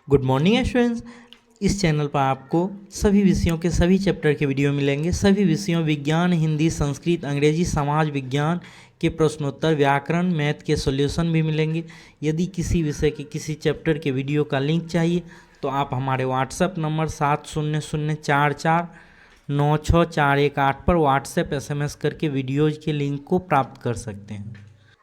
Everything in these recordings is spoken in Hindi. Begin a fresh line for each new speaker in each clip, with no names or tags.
Good morning students. इस चैनल पर आपको सभी विषयों के सभी चैप्टर के वीडियो मिलेंगे। सभी विषयों विज्ञान, हिंदी, संस्कृत, अंग्रेजी, समाज विज्ञान के प्रश्नोत्तर, व्याकरण, मैथ के सॉल्यूशन भी मिलेंगे। यदि किसी विषय के किसी चैप्टर के वीडियो का लिंक चाहिए तो आप हमारे व्हाट्सएप नंबर 7004496418 पर व्हाट्सएप SMS करके वीडियोज़ के लिंक को प्राप्त कर सकते हैं।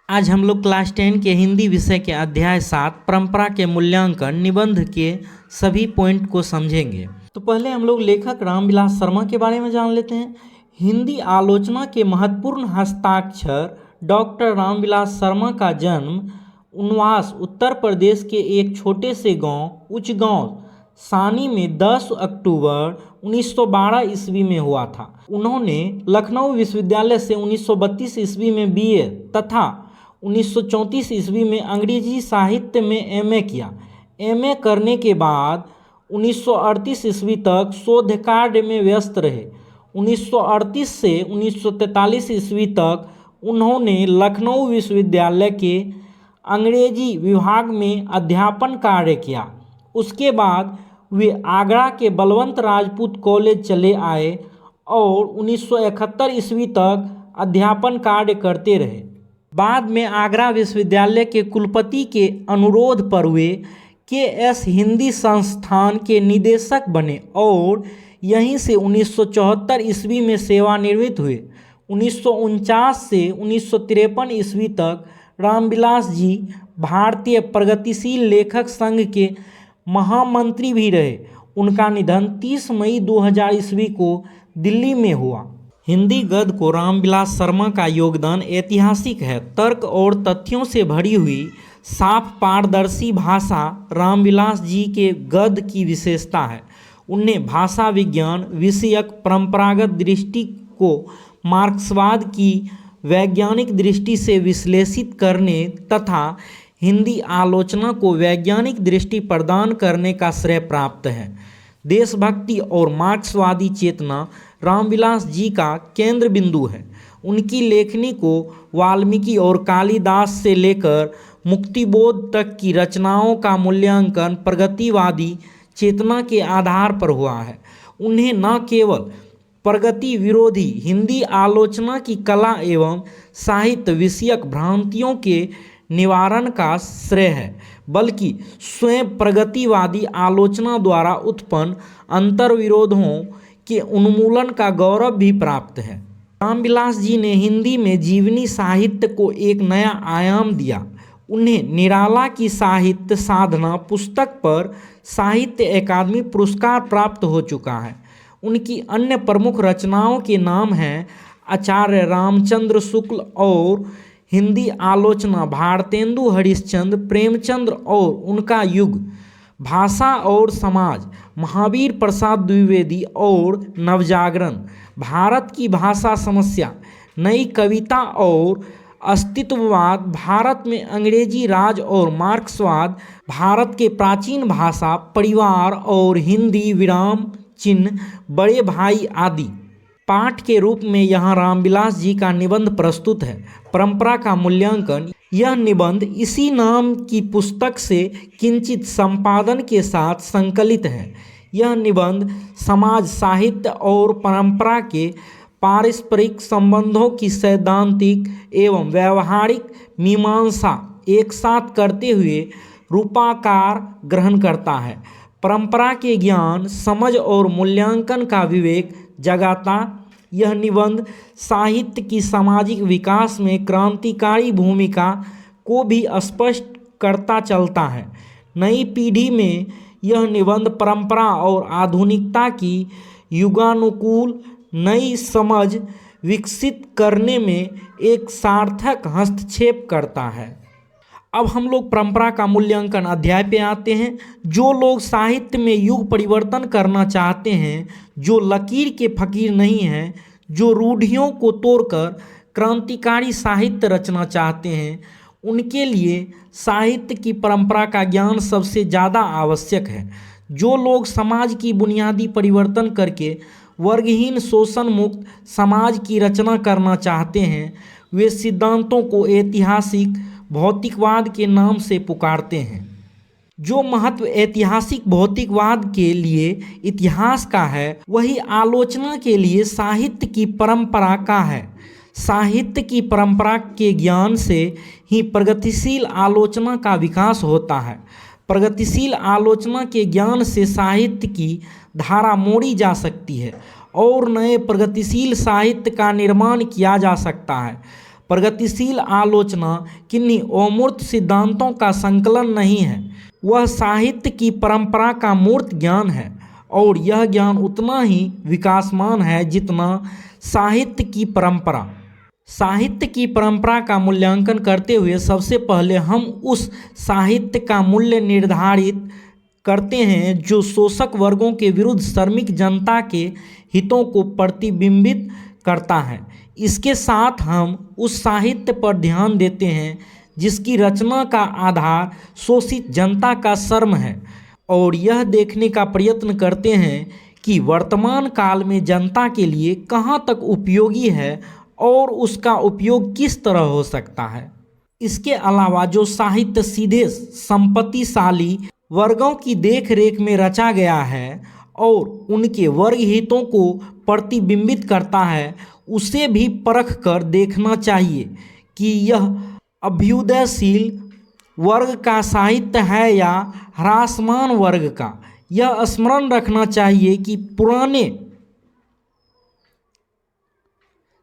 आज हम लोग क्लास 10 के हिंदी विषय के अध्याय 7 परंपरा के मूल्यांकन निबंध के सभी पॉइंट को समझेंगे। तो पहले हम लोग लेखक रामविलास शर्मा के बारे में जान लेते हैं। हिंदी आलोचना के महत्वपूर्ण हस्ताक्षर डॉक्टर रामविलास शर्मा का जन्म उनवास उत्तर प्रदेश के एक छोटे से गांव उचगांव सानी में 10 अक्टूबर 1912 ईस्वी में हुआ था। उन्होंने लखनऊ विश्वविद्यालय से 1932 ईस्वी में BA तथा 1934 ईस्वी में अंग्रेजी साहित्य में MA किया। MA करने के बाद 1938 ईस्वी तक शोध कार्य में व्यस्त रहे। 1938 से 1943 ईस्वी तक उन्होंने लखनऊ विश्वविद्यालय के अंग्रेजी विभाग में अध्यापन कार्य किया। उसके बाद वे आगरा के बलवंत राजपूत कॉलेज चले आए और 1971 ईस्वी तक अध्यापन कार्य करते रहे। बाद में आगरा विश्वविद्यालय के कुलपति के अनुरोध पर वे KS हिंदी संस्थान के निदेशक बने और यहीं से 1974 ईस्वी में सेवानिवृत्त हुए। 1949 से 1953 ईस्वी तक रामविलास जी भारतीय प्रगतिशील लेखक संघ के महामंत्री भी रहे। उनका निधन 30 मई 2000 ईस्वी को दिल्ली में हुआ। हिंदी गद्य को रामविलास शर्मा का योगदान ऐतिहासिक है। तर्क और तथ्यों से भरी हुई साफ पारदर्शी भाषा रामविलास जी के गद्य की विशेषता है। उन्हें भाषा विज्ञान विषयक परंपरागत दृष्टि को मार्क्सवाद की वैज्ञानिक दृष्टि से विश्लेषित करने तथा हिंदी आलोचना को वैज्ञानिक दृष्टि प्रदान करने का श्रेय प्राप्त है। देशभक्ति और मार्क्सवादी चेतना रामविलास जी का केंद्र बिंदु है। उनकी लेखनी को वाल्मीकि और कालिदास से लेकर मुक्तिबोध तक की रचनाओं का मूल्यांकन प्रगतिवादी चेतना के आधार पर हुआ है। उन्हें न केवल प्रगति विरोधी हिंदी आलोचना की कला एवं साहित्य विषयक भ्रांतियों के निवारण का श्रेय है, बल्कि स्वयं प्रगतिवादी आलोचना द्वारा उत्पन्न अंतर्विरोधों के उन्मूलन का गौरव भी प्राप्त है। रामविलास जी ने हिंदी में जीवनी साहित्य को एक नया आयाम दिया। उन्हें निराला की साहित्य साधना पुस्तक पर साहित्य अकादमी पुरस्कार प्राप्त हो चुका है। उनकी अन्य प्रमुख रचनाओं के नाम हैं आचार्य रामचंद्र शुक्ल और हिंदी आलोचना, भारतेंदु हरिश्चंद्र, प्रेमचंद्र और उनका युग, भाषा और समाज, महावीर प्रसाद द्विवेदी और नवजागरण, भारत की भाषा समस्या, नई कविता और अस्तित्ववाद, भारत में अंग्रेजी राज और मार्क्सवाद, भारत के प्राचीन भाषा, परिवार और हिंदी, विराम चिन्ह, बड़े भाई आदि। पाठ के रूप में यहाँ रामविलास जी का निबंध प्रस्तुत है। परंपरा का मूल्यांकन। यह निबंध इसी नाम की पुस्तक से किंचित संपादन के साथ संकलित है। यह निबंध समाज, साहित्य और परंपरा के पारस्परिक संबंधों की सैद्धांतिक एवं व्यावहारिक मीमांसा एक साथ करते हुए रूपाकार ग्रहण करता है। परंपरा के ज्ञान, समझ और मूल्यांकन का विवेक जगाता यह निबंध साहित्य की सामाजिक विकास में क्रांतिकारी भूमिका को भी स्पष्ट करता चलता है। नई पीढ़ी में यह निबंध परंपरा और आधुनिकता की युगानुकूल नई समझ विकसित करने में एक सार्थक हस्तक्षेप करता है। अब हम लोग परंपरा का मूल्यांकन अध्याय पे आते हैं। जो लोग साहित्य में युग परिवर्तन करना चाहते हैं, जो लकीर के फकीर नहीं हैं, जो रूढ़ियों को तोड़कर क्रांतिकारी साहित्य रचना चाहते हैं, उनके लिए साहित्य की परंपरा का ज्ञान सबसे ज़्यादा आवश्यक है। जो लोग समाज की बुनियादी परिवर्तन करके वर्गहीन शोषण मुक्त समाज की रचना करना चाहते हैं, वे सिद्धांतों को ऐतिहासिक भौतिकवाद के नाम से पुकारते हैं। जो महत्व ऐतिहासिक भौतिकवाद के लिए इतिहास का है वही आलोचना के लिए साहित्य की परंपरा का है। साहित्य की परंपरा के ज्ञान से ही प्रगतिशील आलोचना का विकास होता है। प्रगतिशील आलोचना के ज्ञान से साहित्य की धारा मोड़ी जा सकती है और नए प्रगतिशील साहित्य का निर्माण किया जा सकता है। प्रगतिशील आलोचना किन्हीं अमूर्त सिद्धांतों का संकलन नहीं है, वह साहित्य की परंपरा का मूर्त ज्ञान है और यह ज्ञान उतना ही विकासमान है जितना साहित्य की परंपरा। साहित्य की परंपरा का मूल्यांकन करते हुए सबसे पहले हम उस साहित्य का मूल्य निर्धारित करते हैं जो शोषक वर्गों के विरुद्ध श्रमिक जनता के हितों को प्रतिबिंबित करता है। इसके साथ हम उस साहित्य पर ध्यान देते हैं जिसकी रचना का आधार शोषित जनता का श्रम है और यह देखने का प्रयत्न करते हैं कि वर्तमान काल में जनता के लिए कहाँ तक उपयोगी है और उसका उपयोग किस तरह हो सकता है। इसके अलावा जो साहित्य सीधे संपत्तिशाली वर्गों की देखरेख में रचा गया है और उनके वर्ग हितों को प्रतिबिंबित करता है उसे भी परख कर देखना चाहिए कि यह अभ्युदयशील वर्ग का साहित्य है या ह्रासमान वर्ग का। यह स्मरण रखना चाहिए कि पुराने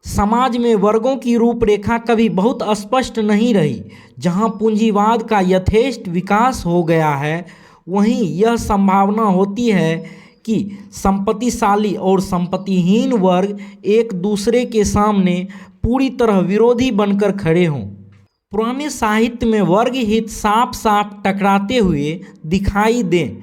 समाज में वर्गों की रूपरेखा कभी बहुत स्पष्ट नहीं रही। जहां पूंजीवाद का यथेष्ट विकास हो गया है वहीं यह संभावना होती है कि संपत्तिशाली और संपत्तिहीन वर्ग एक दूसरे के सामने पूरी तरह विरोधी बनकर खड़े हों। पुराने साहित्य में वर्ग हित साफ साफ टकराते हुए दिखाई दें,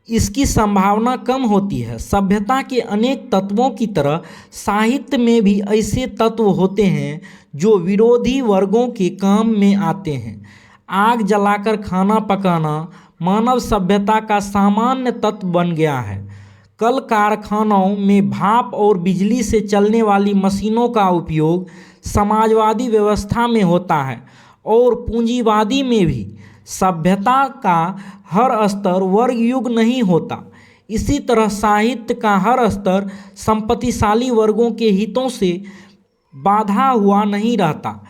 इसकी संभावना कम होती है। सभ्यता के अनेक तत्वों की तरह साहित्य में भी ऐसे तत्व होते हैं जो विरोधी वर्गों के काम में आते हैं। आग जलाकर खाना पकाना मानव सभ्यता का सामान्य तत्व बन गया है। कल कारखानों में भाप और बिजली से चलने वाली मशीनों का उपयोग समाजवादी व्यवस्था में होता है और पूंजीवादी में भी। सभ्यता का हर स्तर वर्ग युग नहीं होता। इसी तरह साहित्य का हर स्तर संपत्तिशाली वर्गों के हितों से बाधा हुआ नहीं रहता।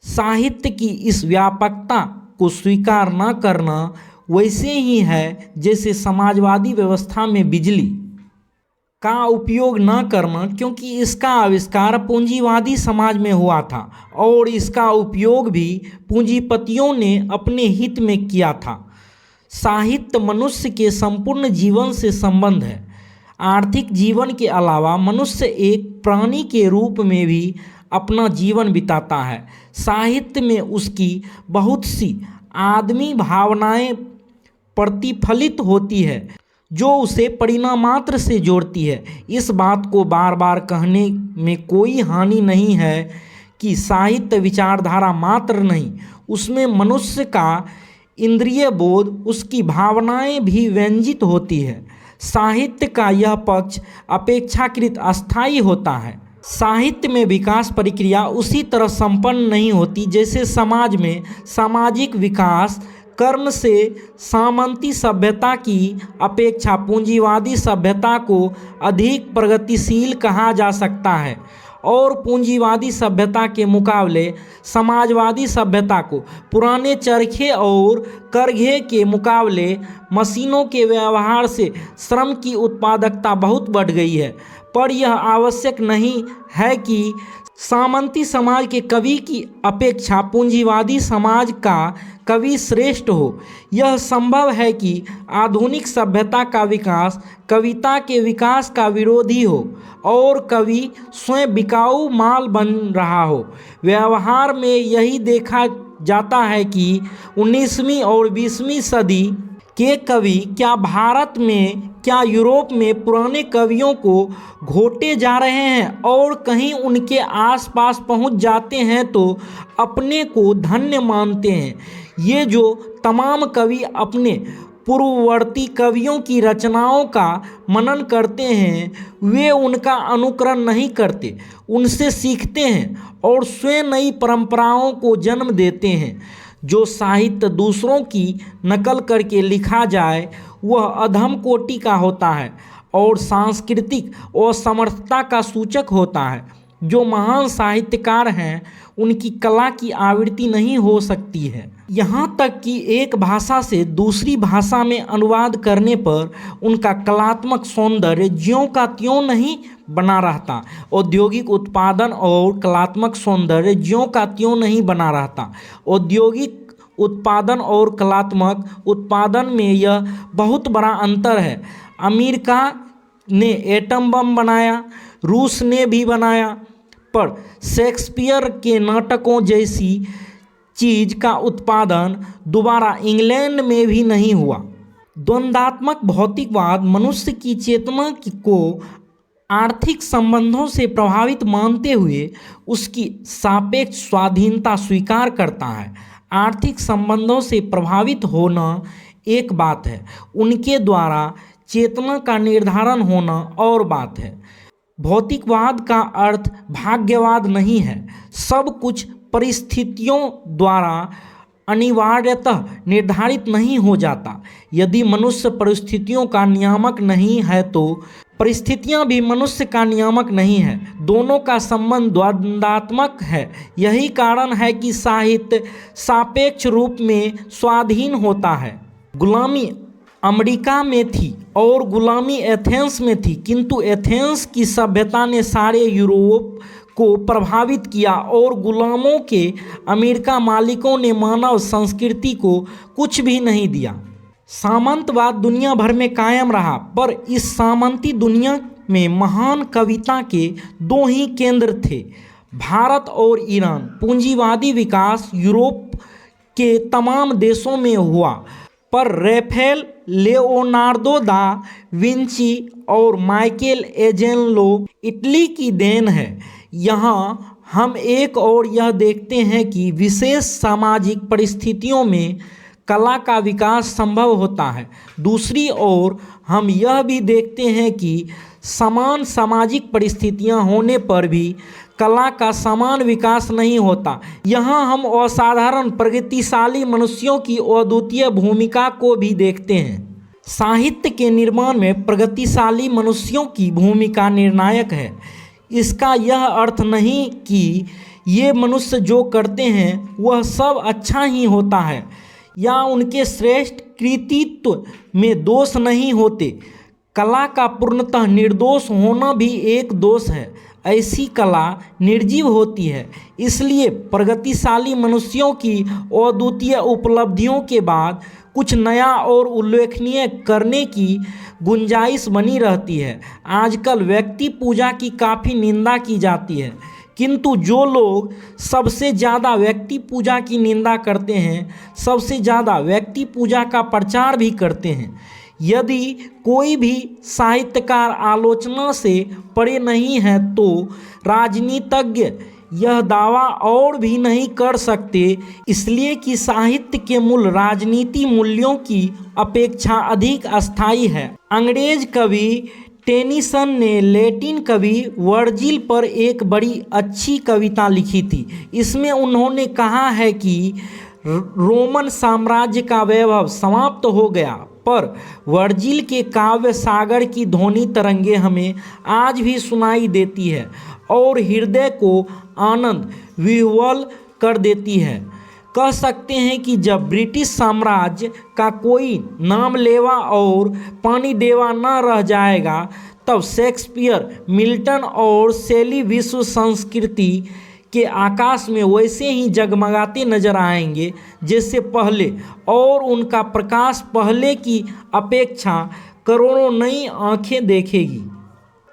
साहित्य की इस व्यापकता को स्वीकार न करना वैसे ही है जैसे समाजवादी व्यवस्था में बिजली का उपयोग न करना, क्योंकि इसका आविष्कार पूंजीवादी समाज में हुआ था और इसका उपयोग भी पूंजीपतियों ने अपने हित में किया था। साहित्य मनुष्य के संपूर्ण जीवन से संबंध है। आर्थिक जीवन के अलावा मनुष्य एक प्राणी के रूप में भी अपना जीवन बिताता है। साहित्य में उसकी बहुत सी आदमी भावनाएं प्रतिफलित होती है जो उसे परिणाम मात्र से जोड़ती है। इस बात को बार बार कहने में कोई हानि नहीं है कि साहित्य विचारधारा मात्र नहीं, उसमें मनुष्य का इंद्रिय बोध, उसकी भावनाएं भी व्यंजित होती है। साहित्य का यह पक्ष अपेक्षाकृत अस्थायी होता है। साहित्य में विकास प्रक्रिया उसी तरह संपन्न नहीं होती जैसे समाज में सामाजिक विकास। कर्म से सामंती सभ्यता की अपेक्षा पूंजीवादी सभ्यता को अधिक प्रगतिशील कहा जा सकता है और पूंजीवादी सभ्यता के मुकाबले समाजवादी सभ्यता को पुराने चरखे और करघे के मुकाबले मशीनों के व्यवहार से श्रम की उत्पादकता बहुत बढ़ गई है। पर यह आवश्यक नहीं है कि सामंती समाज के कवि की अपेक्षा पूंजीवादी समाज का कवि श्रेष्ठ हो। यह संभव है कि आधुनिक सभ्यता का विकास कविता के विकास का विरोधी हो और कवि स्वयं बिकाऊ माल बन रहा हो। व्यवहार में यही देखा जाता है कि 19वीं और 20वीं सदी के कवि क्या भारत में क्या यूरोप में पुराने कवियों को घोटे जा रहे हैं और कहीं उनके आसपास पहुंच जाते हैं तो अपने को धन्य मानते हैं। ये जो तमाम कवि अपने पूर्ववर्ती कवियों की रचनाओं का मनन करते हैं वे उनका अनुकरण नहीं करते, उनसे सीखते हैं और स्वयं नई परंपराओं को जन्म देते हैं जो साहित्य दूसरों की नकल करके लिखा जाए वह अधम कोटि का होता है और सांस्कृतिक असमर्थता का सूचक होता है। जो महान साहित्यकार हैं उनकी कला की आवृत्ति नहीं हो सकती है। यहाँ तक कि एक भाषा से दूसरी भाषा में अनुवाद करने पर उनका कलात्मक सौंदर्य ज्यों का त्यों नहीं बना रहता। औद्योगिक उत्पादन और कलात्मक सौंदर्य ज्यों का त्यों नहीं बना रहता। औद्योगिक उत्पादन और कलात्मक उत्पादन में यह बहुत बड़ा अंतर है। अमेरिका ने एटम बम बनाया, रूस ने भी बनाया, पर शेक्सपियर के नाटकों जैसी चीज का उत्पादन दोबारा इंग्लैंड में भी नहीं हुआ। द्वंद्वात्मक भौतिकवाद मनुष्य की चेतना को आर्थिक संबंधों से प्रभावित मानते हुए उसकी सापेक्ष स्वाधीनता स्वीकार करता है। आर्थिक संबंधों से प्रभावित होना एक बात है, उनके द्वारा चेतना का निर्धारण होना और बात है। भौतिकवाद का अर्थ भाग्यवाद नहीं है। सब कुछ परिस्थितियों द्वारा अनिवार्यतः निर्धारित नहीं हो जाता। यदि मनुष्य परिस्थितियों का नियामक नहीं है तो परिस्थितियां भी मनुष्य का नियामक नहीं है। दोनों का संबंध द्वंद्वात्मक है। यही कारण है कि साहित्य सापेक्ष रूप में स्वाधीन होता है। गुलामी अमेरिका में थी और गुलामी एथेंस में थी, किंतु एथेंस की सभ्यता ने सारे यूरोप को प्रभावित किया और गुलामों के अमेरिका मालिकों ने मानव संस्कृति को कुछ भी नहीं दिया। सामंतवाद दुनिया भर में कायम रहा, पर इस सामंती दुनिया में महान कविता के दो ही केंद्र थे, भारत और ईरान। पूंजीवादी विकास यूरोप के तमाम देशों में हुआ, पर रैफेल, लियोनार्दो दा विंची और माइकल एंजेलो इटली की देन है। यहाँ हम एक और यह देखते हैं कि विशेष सामाजिक परिस्थितियों में कला का विकास संभव होता है। दूसरी ओर हम यह भी देखते हैं कि समान सामाजिक परिस्थितियां होने पर भी कला का समान विकास नहीं होता। यहाँ हम असाधारण प्रगतिशाली मनुष्यों की अद्वितीय भूमिका को भी देखते हैं। साहित्य के निर्माण में प्रगतिशाली मनुष्यों की भूमिका निर्णायक है। इसका यह अर्थ नहीं कि ये मनुष्य जो करते हैं वह सब अच्छा ही होता है या उनके श्रेष्ठ कृतित्व में दोष नहीं होते। कला का पूर्णतः निर्दोष होना भी एक दोष है। ऐसी कला निर्जीव होती है। इसलिए प्रगतिशाली मनुष्यों की अद्वितीय उपलब्धियों के बाद कुछ नया और उल्लेखनीय करने की गुंजाइश बनी रहती है। आजकल व्यक्ति पूजा की काफ़ी निंदा की जाती है, किंतु जो लोग सबसे ज़्यादा व्यक्ति पूजा की निंदा करते हैं, सबसे ज़्यादा व्यक्ति पूजा का प्रचार भी करते हैं। यदि कोई भी साहित्यकार आलोचना से परे नहीं है तो राजनीतिज्ञ यह दावा और भी नहीं कर सकते, इसलिए कि साहित्य के मूल राजनीति मूल्यों की अपेक्षा अधिक अस्थायी है। अंग्रेज कवि टेनिसन ने लैटिन कवि वर्जिल पर एक बड़ी अच्छी कविता लिखी थी। इसमें उन्होंने कहा है कि रोमन साम्राज्य का वैभव समाप्त हो गया, पर वर्जिल के काव्य सागर की ध्वनि तरंगे हमें आज भी सुनाई देती है और हृदय को आनंद विह्वल कर देती है। कह सकते हैं कि जब ब्रिटिश साम्राज्य का कोई नाम लेवा और पानी देवा न रह जाएगा, तब शेक्सपियर, मिल्टन और शैली विश्व संस्कृति के आकाश में वैसे ही जगमगाते नजर आएंगे जैसे पहले, और उनका प्रकाश पहले की अपेक्षा करोड़ों नई आंखें देखेगी।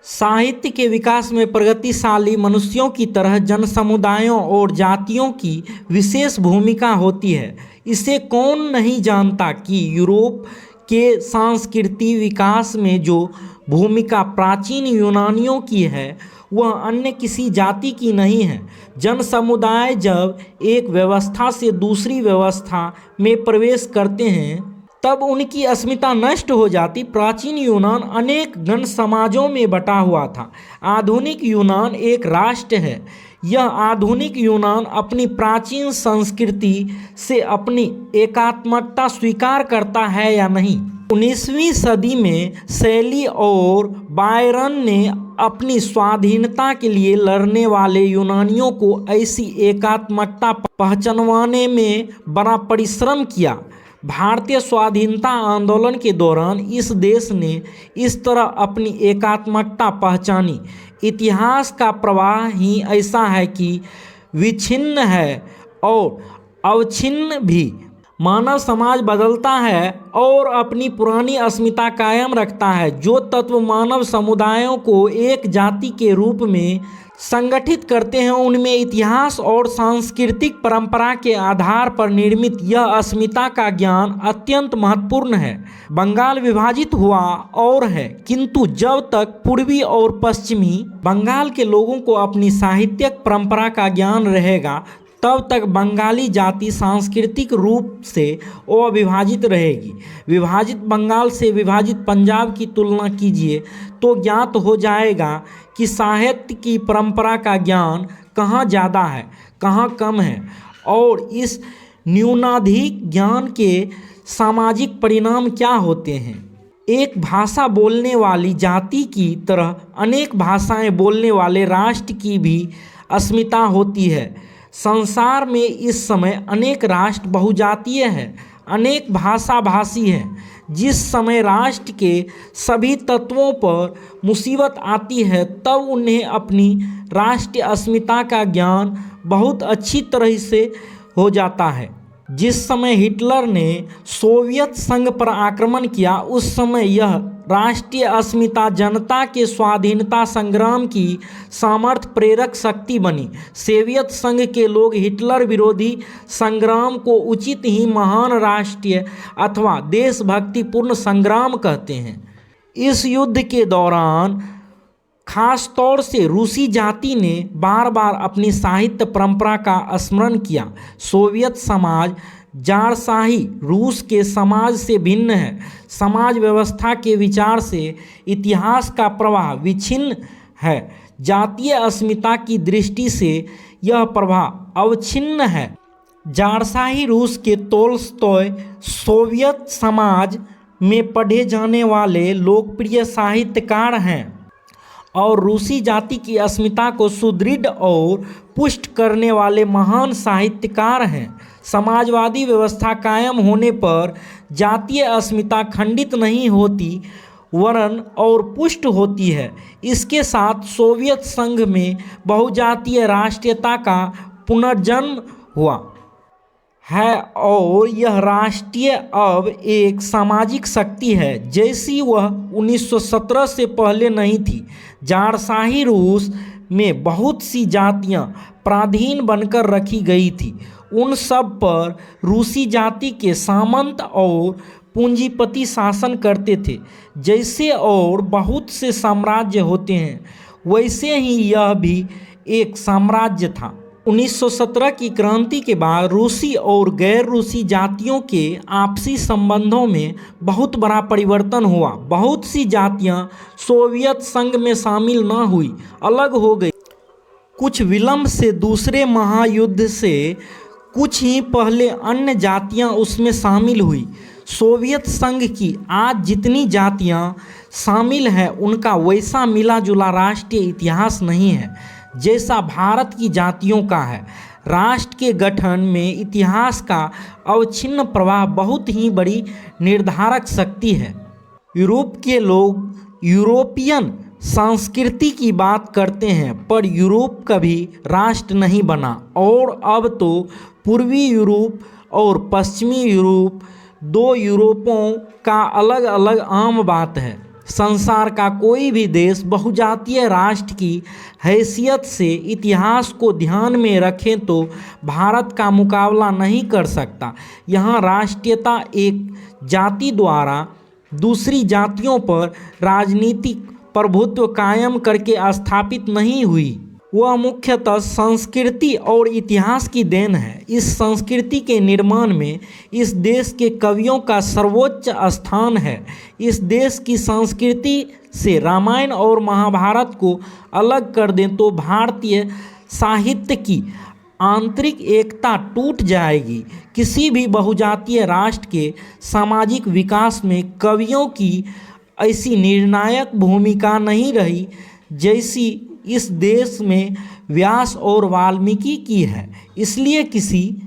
साहित्य के विकास में प्रगतिशाली मनुष्यों की तरह जन समुदायों और जातियों की विशेष भूमिका होती है। इसे कौन नहीं जानता कि यूरोप के सांस्कृतिक विकास में जो भूमिका प्राचीन यूनानियों की है वह अन्य किसी जाति की नहीं है। जन समुदाय जब एक व्यवस्था से दूसरी व्यवस्था में प्रवेश करते हैं तब उनकी अस्मिता नष्ट हो जाती। प्राचीन यूनान अनेक गण समाजों में बटा हुआ था। आधुनिक यूनान एक राष्ट्र है। यह आधुनिक यूनान अपनी प्राचीन संस्कृति से अपनी एकात्मकता स्वीकार करता है या नहीं। 19वीं सदी में शैली और बायरन ने अपनी स्वाधीनता के लिए लड़ने वाले यूनानियों को ऐसी एकात्मकता पहचानवाने में बड़ा परिश्रम किया। भारतीय स्वाधीनता आंदोलन के दौरान इस देश ने इस तरह अपनी एकात्मकता पहचानी। इतिहास का प्रवाह ही ऐसा है कि विच्छिन्न है और अवच्छिन्न भी। मानव समाज बदलता है और अपनी पुरानी अस्मिता कायम रखता है। जो तत्व मानव समुदायों को एक जाति के रूप में संगठित करते हैं, उनमें इतिहास और सांस्कृतिक परंपरा के आधार पर निर्मित यह अस्मिता का ज्ञान अत्यंत महत्वपूर्ण है। बंगाल विभाजित हुआ और है, किंतु जब तक पूर्वी और पश्चिमी बंगाल के लोगों को अपनी साहित्यिक परंपरा का ज्ञान रहेगा, तब तक बंगाली जाति सांस्कृतिक रूप से अविभाजित रहेगी। विभाजित बंगाल से विभाजित पंजाब की तुलना कीजिए तो ज्ञात हो जाएगा कि साहित्य की परंपरा का ज्ञान कहाँ ज़्यादा है, कहाँ कम है, और इस न्यूनाधिक ज्ञान के सामाजिक परिणाम क्या होते हैं। एक भाषा बोलने वाली जाति की तरह अनेक भाषाएं बोलने वाले राष्ट्र की भी अस्मिता होती है। संसार में इस समय अनेक राष्ट्र बहुजातीय हैं, अनेक भाषा भाषी हैं। जिस समय राष्ट्र के सभी तत्वों पर मुसीबत आती है, तब उन्हें अपनी राष्ट्रीय अस्मिता का ज्ञान बहुत अच्छी तरह से हो जाता है। जिस समय हिटलर ने सोवियत संघ पर आक्रमण किया, उस समय यह राष्ट्रीय अस्मिता जनता के स्वाधीनता संग्राम की सामर्थ्य प्रेरक शक्ति बनी। सोवियत संघ के लोग हिटलर विरोधी संग्राम को उचित ही महान राष्ट्रीय अथवा देशभक्तिपूर्ण संग्राम कहते हैं। इस युद्ध के दौरान खास तौर से रूसी जाति ने बार बार अपनी साहित्य परंपरा का स्मरण किया। सोवियत समाज जारशाही रूस के समाज से भिन्न है। समाज व्यवस्था के विचार से इतिहास का प्रवाह विच्छिन्न है। जातीय अस्मिता की दृष्टि से यह प्रवाह अवच्छिन्न है। जारशाही रूस के तोल्स्टॉय सोवियत समाज में पढ़े जाने वाले लोकप्रिय साहित्यकार हैं और रूसी जाति की अस्मिता को सुदृढ़ और पुष्ट करने वाले महान साहित्यकार हैं। समाजवादी व्यवस्था कायम होने पर जातीय अस्मिता खंडित नहीं होती वरन और पुष्ट होती है। इसके साथ सोवियत संघ में बहुजातीय राष्ट्रीयता का पुनर्जन्म हुआ है और यह राष्ट्रीय अब एक सामाजिक शक्ति है, जैसी वह 1917 से पहले नहीं थी। जारशाही रूस में बहुत सी जातियां पराधीन बनकर रखी गई थी। उन सब पर रूसी जाति के सामंत और पूंजीपति शासन करते थे। जैसे और बहुत से साम्राज्य होते हैं, वैसे ही यह भी एक साम्राज्य था। 1917 की क्रांति के बाद रूसी और गैर रूसी जातियों के आपसी संबंधों में बहुत बड़ा परिवर्तन हुआ। बहुत सी जातियां सोवियत संघ में शामिल न हुई, अलग हो गई। कुछ विलंब से दूसरे महायुद्ध से कुछ ही पहले अन्य जातियां उसमें शामिल हुई। सोवियत संघ की आज जितनी जातियां शामिल हैं, उनका वैसा मिला जुला राष्ट्रीय इतिहास नहीं है जैसा भारत की जातियों का है। राष्ट्र के गठन में इतिहास का अवच्छिन्न प्रवाह बहुत ही बड़ी निर्धारक शक्ति है। यूरोप के लोग यूरोपियन संस्कृति की बात करते हैं, पर यूरोप कभी राष्ट्र नहीं बना और अब तो पूर्वी यूरोप और पश्चिमी यूरोप दो यूरोपों का अलग अलग आम बात है। संसार का कोई भी देश बहुजातीय राष्ट्र की हैसियत से इतिहास को ध्यान में रखें तो भारत का मुकाबला नहीं कर सकता। यहाँ राष्ट्रीयता एक जाति द्वारा दूसरी जातियों पर राजनीतिक प्रभुत्व कायम करके स्थापित नहीं हुई। वह मुख्यतः संस्कृति और इतिहास की देन है। इस संस्कृति के निर्माण में इस देश के कवियों का सर्वोच्च स्थान है। इस देश की संस्कृति से रामायण और महाभारत को अलग कर दें तो भारतीय साहित्य की आंतरिक एकता टूट जाएगी। किसी भी बहुजातीय राष्ट्र के सामाजिक विकास में कवियों की ऐसी निर्णायक भूमिका नहीं रही जैसी इस देश में व्यास और वाल्मीकि की है। इसलिए किसी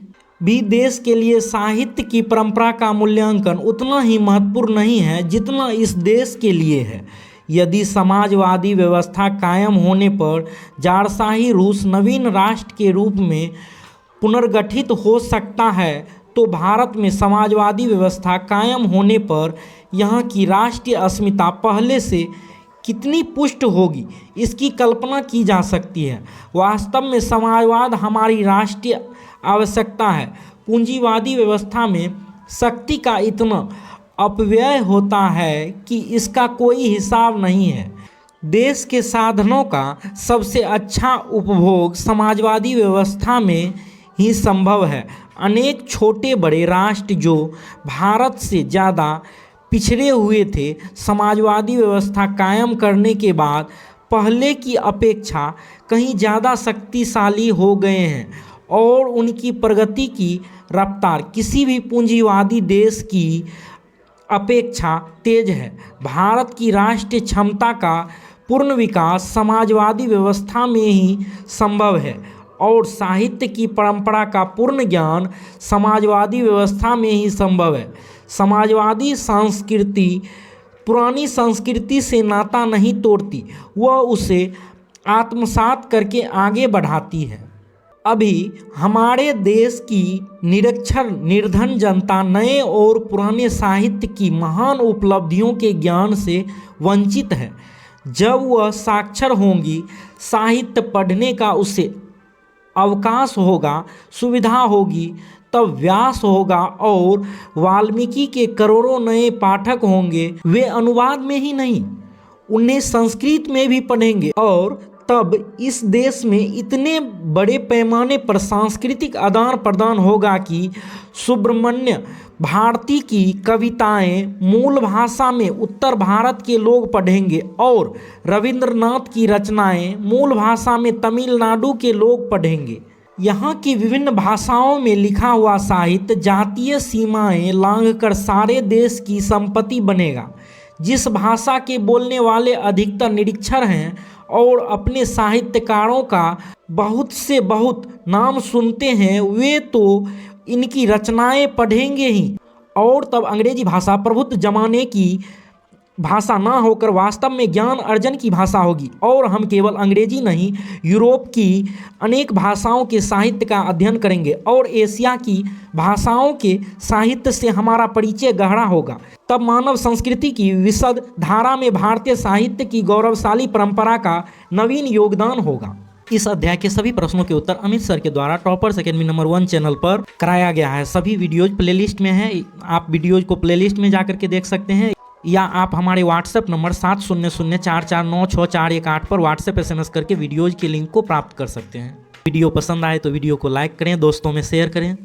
भी देश के लिए साहित्य की परंपरा का मूल्यांकन उतना ही महत्वपूर्ण नहीं है जितना इस देश के लिए है। यदि समाजवादी व्यवस्था कायम होने पर जारशाही रूस नवीन राष्ट्र के रूप में पुनर्गठित हो सकता है तो भारत में समाजवादी व्यवस्था कायम होने पर यहाँ की राष्ट्रीय अस्मिता पहले से कितनी पुष्ट होगी इसकी कल्पना की जा सकती है। वास्तव में समाजवाद हमारी राष्ट्रीय आवश्यकता है। पूंजीवादी व्यवस्था में शक्ति का इतना अपव्यय होता है कि इसका कोई हिसाब नहीं है। देश के साधनों का सबसे अच्छा उपभोग समाजवादी व्यवस्था में ही संभव है। अनेक छोटे बड़े राष्ट्र जो भारत से ज़्यादा पिछड़े हुए थे, समाजवादी व्यवस्था कायम करने के बाद पहले की अपेक्षा कहीं ज़्यादा शक्तिशाली हो गए हैं और उनकी प्रगति की रफ्तार किसी भी पूंजीवादी देश की अपेक्षा तेज है। भारत की राष्ट्रीय क्षमता का पूर्ण विकास समाजवादी व्यवस्था में ही संभव है और साहित्य की परंपरा का पूर्ण ज्ञान समाजवादी व्यवस्था में ही संभव है। समाजवादी संस्कृति पुरानी संस्कृति से नाता नहीं तोड़ती, वह उसे आत्मसात करके आगे बढ़ाती है। अभी हमारे देश की निरक्षर निर्धन जनता नए और पुराने साहित्य की महान उपलब्धियों के ज्ञान से वंचित है। जब वह साक्षर होंगी, साहित्य पढ़ने का उसे अवकाश होगा, सुविधा होगी, तब व्यास होगा और वाल्मीकि के करोड़ों नए पाठक होंगे। वे अनुवाद में ही नहीं, उन्हें संस्कृत में भी पढ़ेंगे और तब इस देश में इतने बड़े पैमाने पर सांस्कृतिक आदान प्रदान होगा कि सुब्रमण्य भारती की कविताएं मूल भाषा में उत्तर भारत के लोग पढ़ेंगे और रविंद्रनाथ की रचनाएं मूल भाषा में तमिलनाडु के लोग पढ़ेंगे। यहाँ की विभिन्न भाषाओं में लिखा हुआ साहित्य जातीय सीमाएं लांघकर सारे देश की संपत्ति बनेगा। जिस भाषा के बोलने वाले अधिकतर निरक्षर हैं और अपने साहित्यकारों का बहुत से बहुत नाम सुनते हैं, वे तो इनकी रचनाएं पढ़ेंगे ही और तब अंग्रेजी भाषा प्रभुत्व जमाने की भाषा ना होकर वास्तव में ज्ञान अर्जन की भाषा होगी। और हम केवल अंग्रेजी नहीं, यूरोप की अनेक भाषाओं के साहित्य का अध्ययन करेंगे और एशिया की भाषाओं के साहित्य से हमारा परिचय गहरा होगा। तब मानव संस्कृति की विशद धारा में भारतीय साहित्य की गौरवशाली परंपरा का नवीन योगदान होगा। इस अध्याय के सभी प्रश्नों के उत्तर अमित सर के द्वारा टॉपर्स अकेडमी नंबर 1 चैनल पर कराया गया है। सभी वीडियोज प्लेलिस्ट में है, आप वीडियोज को प्लेलिस्ट में जाकर के देख सकते हैं या आप हमारे व्हाट्सएप नंबर 7004496418 पर व्हाट्सएप SMS करके वीडियोज के लिंक को प्राप्त कर सकते हैं। वीडियो पसंद आए तो वीडियो को लाइक करें, दोस्तों में शेयर करें।